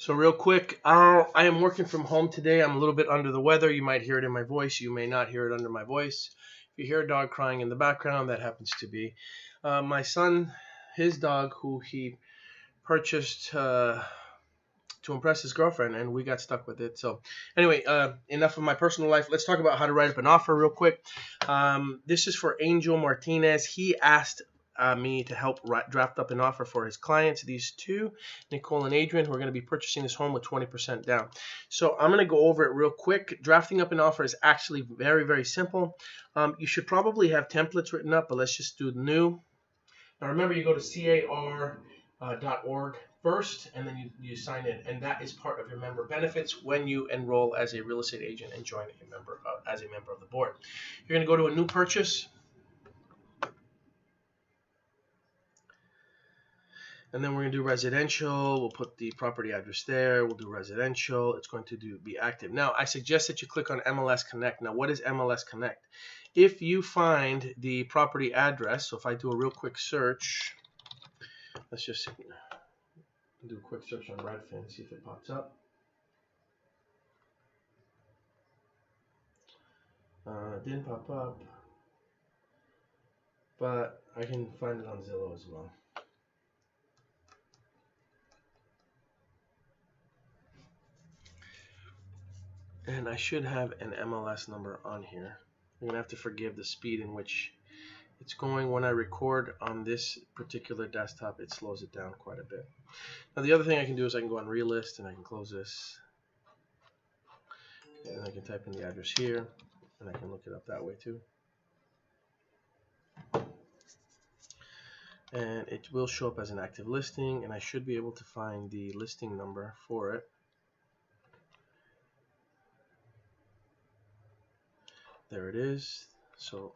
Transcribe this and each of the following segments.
So real quick, I am working from home today. I'm a little bit under the weather. You might hear it in my voice. You may not hear it under my voice. If you hear a dog crying in the background, that happens to be my son, his dog, who he purchased to impress his girlfriend, and we got stuck with it. So anyway, enough of my personal life. Let's talk about how to write up an offer real quick. This is for Angel Martinez. He asked me to help draft up an offer for his clients, these two, Nicole and Adrian, who are going to be purchasing this home with 20% down. So I'm going to go over it real quick. Drafting up an offer is actually very, very simple. You should probably have templates written up, but let's just do new. Now remember, you go to car.org first, and then you sign in, and that is part of your member benefits when you enroll as a real estate agent and join as a member of the board. You're going to go to a new purchase. And then we're going to do residential. We'll put the property address there. We'll do residential. It's going to be active. Now, I suggest that you click on MLS Connect. Now, what is MLS Connect? If you find the property address, so if I do a real quick search, let's just do a quick search on Redfin, see if it pops up. It didn't pop up, but I can find it on Zillow as well. And I should have an MLS number on here. You're going to have to forgive the speed in which it's going. When I record on this particular desktop, it slows it down quite a bit. Now the other thing I can do is I can go on Realist and I can close this. And I can type in the address here and I can look it up that way too. And it will show up as an active listing, and I should be able to find the listing number for it. There it is. So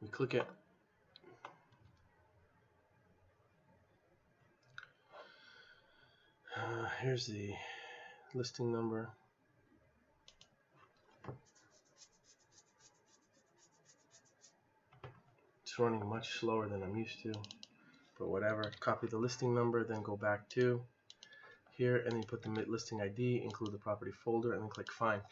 we click it. Here's the listing number. It's running much slower than I'm used to, but whatever. Copy the listing number, then go back to here, and then put the listing ID, include the property folder, and then click find.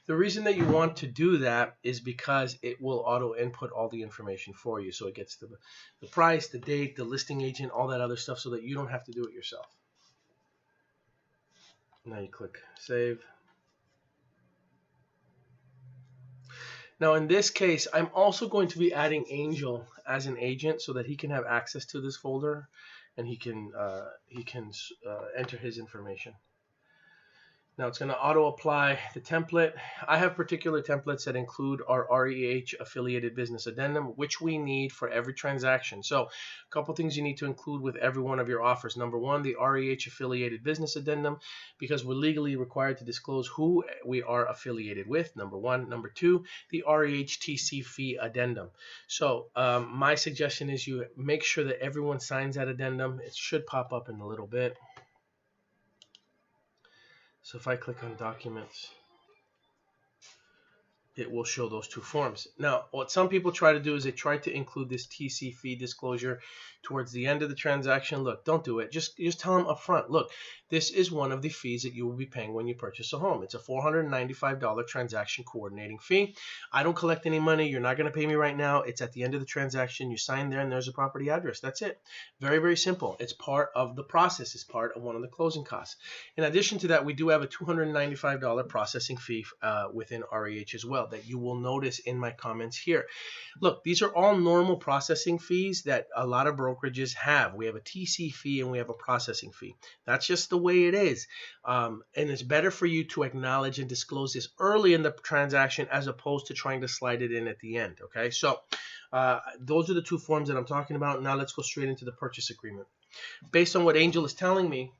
The reason that you want to do that is because it will auto input all the information for you. So it gets the price, the date, the listing agent, all that other stuff, so that you don't have to do it yourself. Now you click save. Now in this case, I'm also going to be adding Angel as an agent so that he can have access to this folder and he can enter his information. Now it's going to auto apply the template. I have particular templates that include our REH affiliated business addendum, which we need for every transaction. So a couple things you need to include with every one of your offers. Number one, the REH affiliated business addendum, because we're legally required to disclose who we are affiliated with. Number one. Number two, the REHTC fee addendum. So my suggestion is you make sure that everyone signs that addendum. It should pop up in a little bit. So if I click on documents, it will show those two forms. Now, what some people try to do is they try to include this TC fee disclosure towards the end of the transaction. Look, don't do it. Just tell them up front, look, this is one of the fees that you will be paying when you purchase a home. It's a $495 transaction coordinating fee. I don't collect any money. You're not going to pay me right now. It's at the end of the transaction. You sign there and there's a property address. That's it. Very, very simple. It's part of the process. It's part of one of the closing costs. In addition to that, we do have a $295 processing fee within REH as well that you will notice in my comments here. Look, these are all normal processing fees that a lot of brokerages have. We have a TC fee and we have a processing fee. That's just the way it is. And it's better for you to acknowledge and disclose this early in the transaction as opposed to trying to slide it in at the end. Okay, so those are the two forms that I'm talking about. Now let's go straight into the purchase agreement. Based on what Angel is telling me,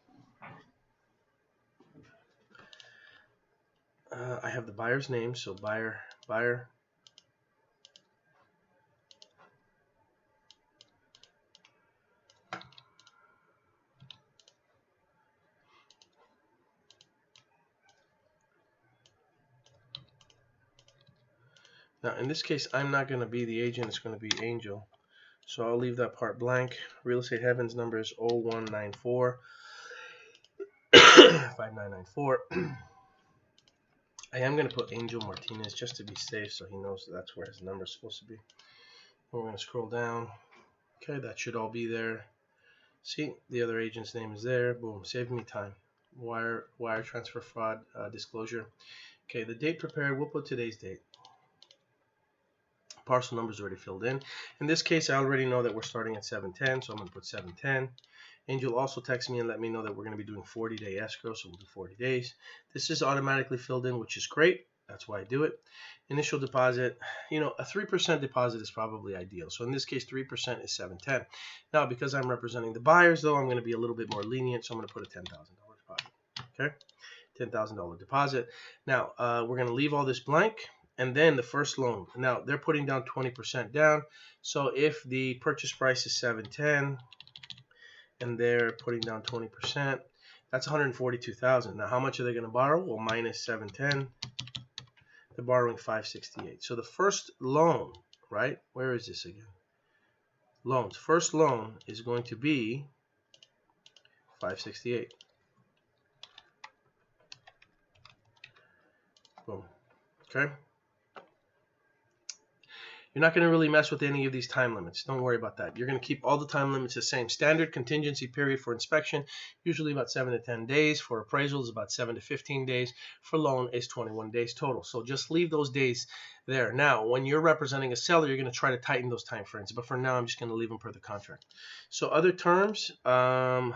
I have the buyer's name, so buyer. Now, in this case, I'm not going to be the agent. It's going to be Angel. So I'll leave that part blank. Real Estate Heaven's number is 0194 5994. I am going to put Angel Martinez just to be safe so he knows that's where his number is supposed to be. We're going to scroll down. Okay, that should all be there. See, the other agent's name is there. Boom, save me time. Wire transfer fraud disclosure. Okay, the date prepared, we'll put today's date. Parcel number is already filled in. In this case, I already know that we're starting at 710, so I'm going to put 710. Angel also texted me and let me know that we're going to be doing 40-day escrow, so we'll do 40 days. This is automatically filled in, which is great. That's why I do it. Initial deposit, you know, a 3% deposit is probably ideal. So in this case, 3% is 710. Now, because I'm representing the buyers, though, I'm going to be a little bit more lenient, so I'm going to put a $10,000 deposit. Okay, $10,000 deposit. Now, we're going to leave all this blank. And then the first loan. Now, they're putting down 20% down. So if the purchase price is 710 and they're putting down 20%, that's 142,000. Now, how much are they going to borrow? Well, minus 710. They're borrowing 568. So the first loan, right? Where is this again? Loans. First loan is going to be 568. Boom. Okay. You're not going to really mess with any of these time limits. Don't worry about that. You're going to keep all the time limits the same. Standard contingency period for inspection, usually about 7 to 10 days. For appraisal is about 7 to 15 days. For loan is 21 days total. So just leave those days there. Now, when you're representing a seller, you're going to try to tighten those time frames. But for now, I'm just going to leave them per the contract. So other terms, number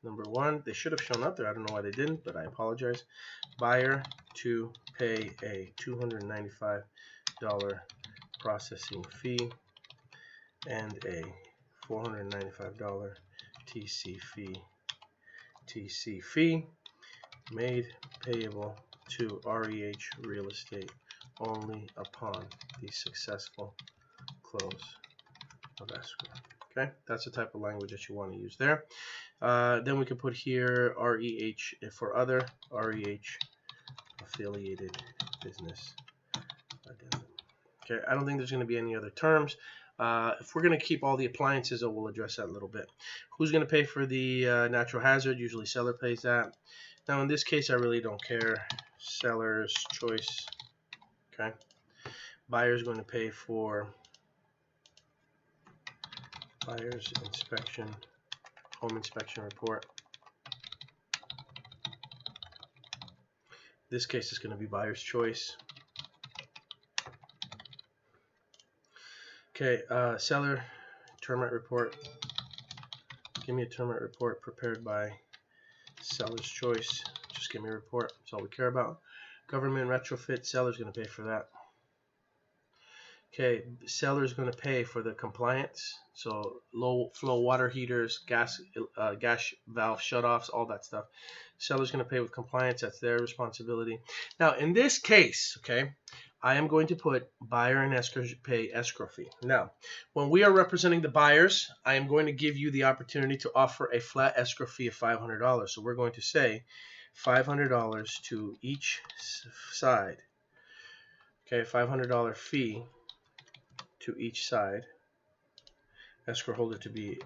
one, they should have shown up there. I don't know why they didn't, but I apologize. Buyer to pay a $295 processing fee and a $495 TC fee made payable to REH Real Estate only upon the successful close of escrow. Okay, that's the type of language that you want to use there. Then we can put here REH for other REH affiliated business addendum. Okay, I don't think there's going to be any other terms. If we're going to keep all the appliances, we'll address that a little bit. Who's going to pay for the natural hazard? Usually seller pays that. Now in this case, I really don't care. Seller's choice. Okay. Buyer's going to pay for buyer's inspection, home inspection report. This case is going to be buyer's choice. Okay, seller termite report. Give me a termite report prepared by seller's choice. Just give me a report. That's all we care about. Government retrofit. Seller's going to pay for that. Okay, seller's going to pay for the compliance. So low flow water heaters, gas valve shutoffs, all that stuff. Seller's going to pay with compliance. That's their responsibility. Now, in this case, okay, I am going to put buyer and escrow pay escrow fee. Now, when we are representing the buyers, I am going to give you the opportunity to offer a flat escrow fee of $500. So we're going to say $500 to each side. Okay, $500 fee to each side. Escrow holder to be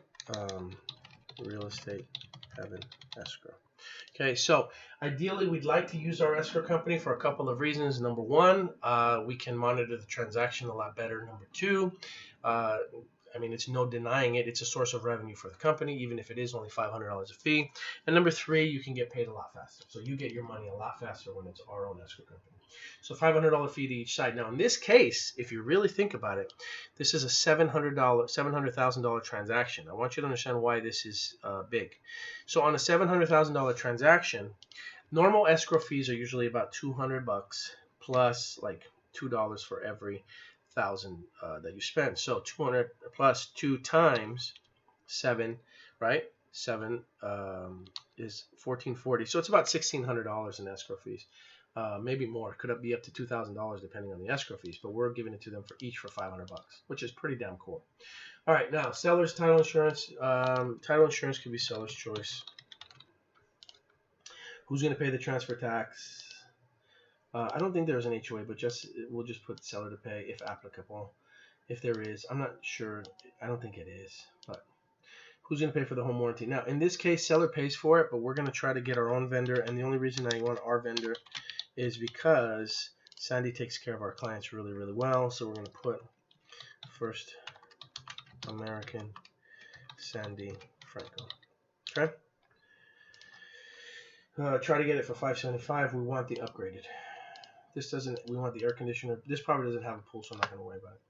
Real Estate Heaven escrow. Okay, so ideally we'd like to use our escrow company for a couple of reasons. Number one, we can monitor the transaction a lot better. Number two, I mean, it's no denying it. It's a source of revenue for the company, even if it is only $500 a fee. And number three, you can get paid a lot faster. So you get your money a lot faster when it's our own escrow company. So $500 fee to each side. Now, in this case, if you really think about it, this is a $700,000 transaction. I want you to understand why this is big. So on a $700,000 transaction, normal escrow fees are usually about $200 plus like $2 for every $1,000 that you spend. So 200 plus 2 times 7, right? 7 is 1440. So it's about $1,600 in escrow fees. Maybe more. Could be up to $2,000 depending on the escrow fees, but we're giving it to them for each for $500, which is pretty damn cool. All right, now seller's title insurance. Title insurance could be seller's choice. Who's going to pay the transfer tax? I don't think there's an HOA, but we'll just put seller to pay if applicable. If there is, I'm not sure. I don't think it is, but who's going to pay for the home warranty? Now, in this case, seller pays for it, but we're going to try to get our own vendor. And the only reason I want our vendor is because Sandy takes care of our clients really, really well. So we're going to put First American Sandy Franco. Okay. Try to get it for $575. We want the upgraded. This doesn't. We want the air conditioner. This probably doesn't have a pool, so I'm not going to worry about it.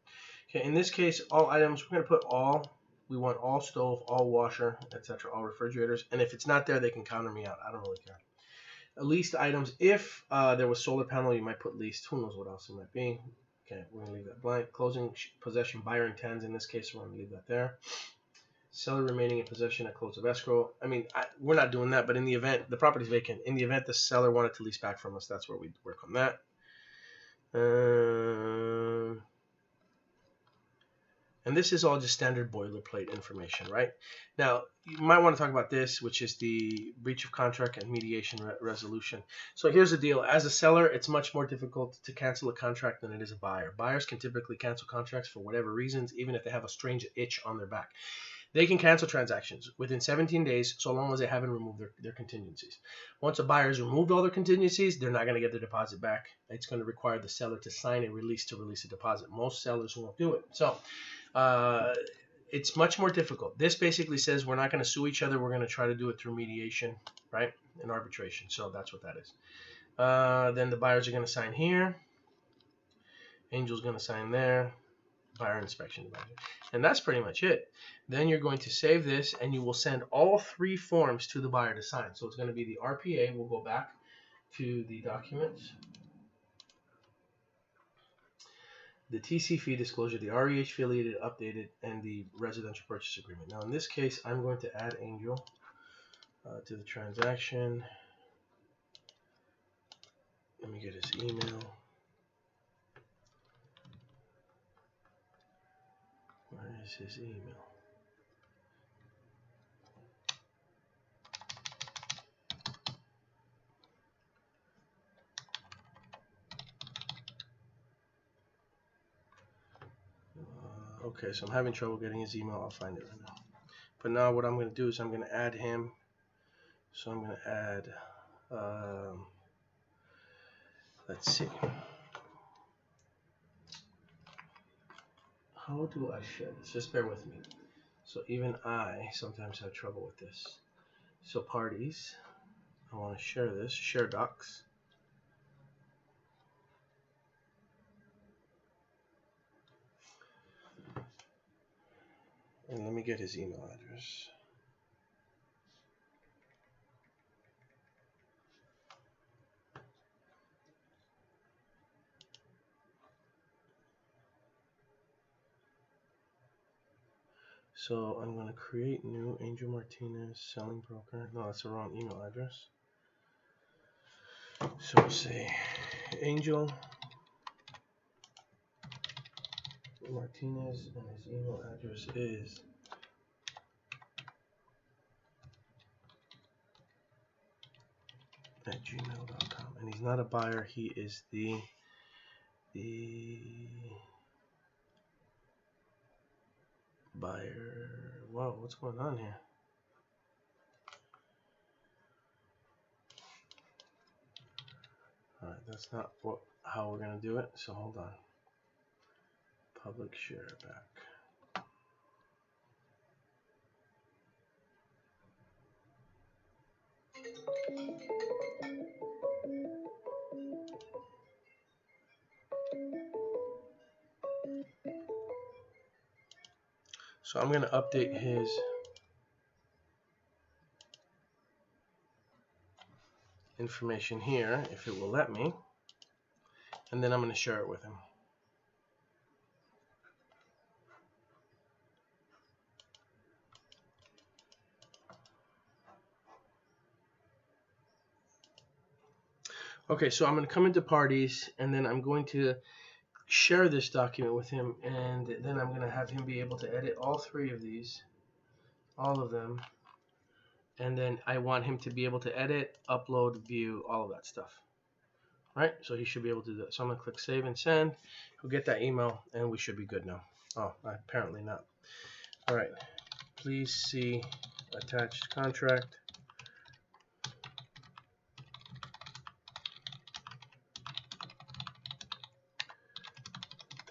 Okay. In this case, all items we're going to put all. We want all stove, all washer, etc., all refrigerators. And if it's not there, they can counter me out. I don't really care. Leased items. If there was solar panel, you might put leased. Who knows what else it might be. Okay, we're going to leave that blank. Closing possession, buyer intends. In this case, we're going to leave that there. Seller remaining in possession at close of escrow. I mean, we're not doing that, but in the event, the property's vacant. In the event the seller wanted to lease back from us, that's where we work on that. And this is all just standard boilerplate information, right? Now, you might want to talk about this, which is the breach of contract and mediation resolution. So here's the deal. As a seller, it's much more difficult to cancel a contract than it is a buyer. Buyers can typically cancel contracts for whatever reasons, even if they have a strange itch on their back. They can cancel transactions within 17 days so long as they haven't removed their contingencies. Once a buyer has removed all their contingencies, they're not going to get their deposit back. It's going to require the seller to sign a release to release a deposit. Most sellers won't do it. So it's much more difficult. This basically says we're not going to sue each other. We're going to try to do it through mediation, right, and arbitration. So that's what that is. Then the buyers are going to sign here. Angel's going to sign there. Buyer inspection advisor. And that's pretty much it. Then you're going to save this and you will send all 3 forms to the buyer to sign. So it's going to be the RPA. We'll go back to the documents. The TC fee disclosure, the REH affiliated updated, and the residential purchase agreement. Now in this case, I'm going to add Angel to the transaction. Let me get his email. Where is his email? Okay, so I'm having trouble getting his email. I'll find it right now. But now what I'm going to do is I'm going to add him. So I'm going to add, let's see. How do I share this? Just bear with me. So even I sometimes have trouble with this. So parties, I want to share this, share docs. And let me get his email address. So I'm going to create new Angel Martinez selling broker. No, that's the wrong email address. So we'll say Angel Martinez, and his email address is at gmail.com. And he's not a buyer, he is the buyer. Whoa, what's going on here? Alright, that's not how we're going to do it, so hold on. Public share back. So I'm going to update his information here, if it will let me, and then I'm going to share it with him. Okay, so I'm going to come into parties, and then I'm going to share this document with him, and then I'm going to have him be able to edit all 3 of these, all of them, and then I want him to be able to edit, upload, view, all of that stuff, right? So he should be able to do that. So I'm going to click save and send. He'll get that email, and we should be good now. Oh, apparently not. All right. Please see attached contract.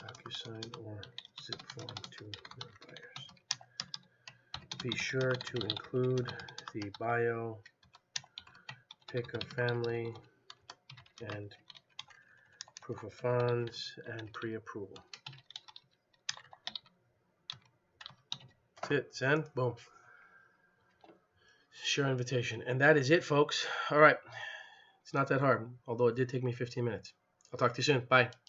DocuSign or zip form to your buyers. Be sure to include the bio, pic of family, and proof of funds, and pre-approval. That's it. Send. Boom. Share invitation. And that is it, folks. All right. It's not that hard, although it did take me 15 minutes. I'll talk to you soon. Bye.